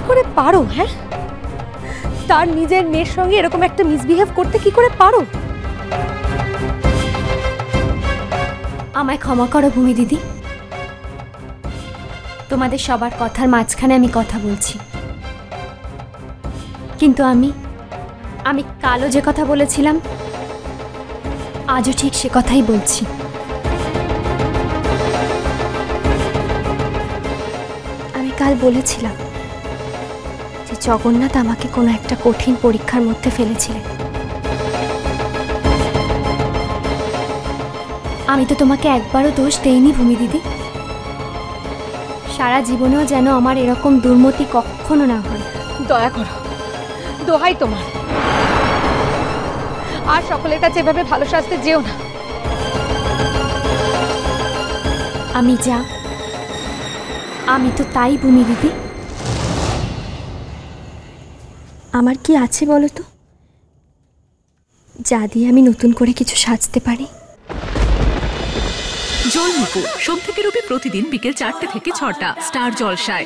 করে পারো? হ্যাঁ, তার নিজের মেয়ের সঙ্গে এরকম একটা মিসবিহেভ করতে কি করে পারো? আমায় ক্ষমা করো ভূমি দিদি, তোমাদের সবার কথার মাঝখানে আমি কথা বলছি, কিন্তু আমি কালও যে কথা বলেছিলাম আজও ঠিক সে কথাই বলছি। আমি কাল বলেছিলাম যে জগন্নাথ আমাকে কোনো একটা কঠিন পরীক্ষার মধ্যে ফেলেছিলেন। আমি তো তোমাকে একবারও দোষ দেইনি ভূমি দিদি, সারা জীবনেও যেন আমার এরকম দুর্মতি কখনো না হয়। দয়া করো, দোহাই তোমার, আর সকলের কাছে এভাবে ভালো সাজতে যেও না। আমি যা, আমি তো তাই ভূমি দিদি। আমার কি আছে বলো তো, যা দিয়ে আমি নতুন করে কিছু সাজতে পারি? জলমুকুট সোম থেকে রবি প্রতিদিন বিকেল 4টে থেকে 6টা স্টার জলসায়।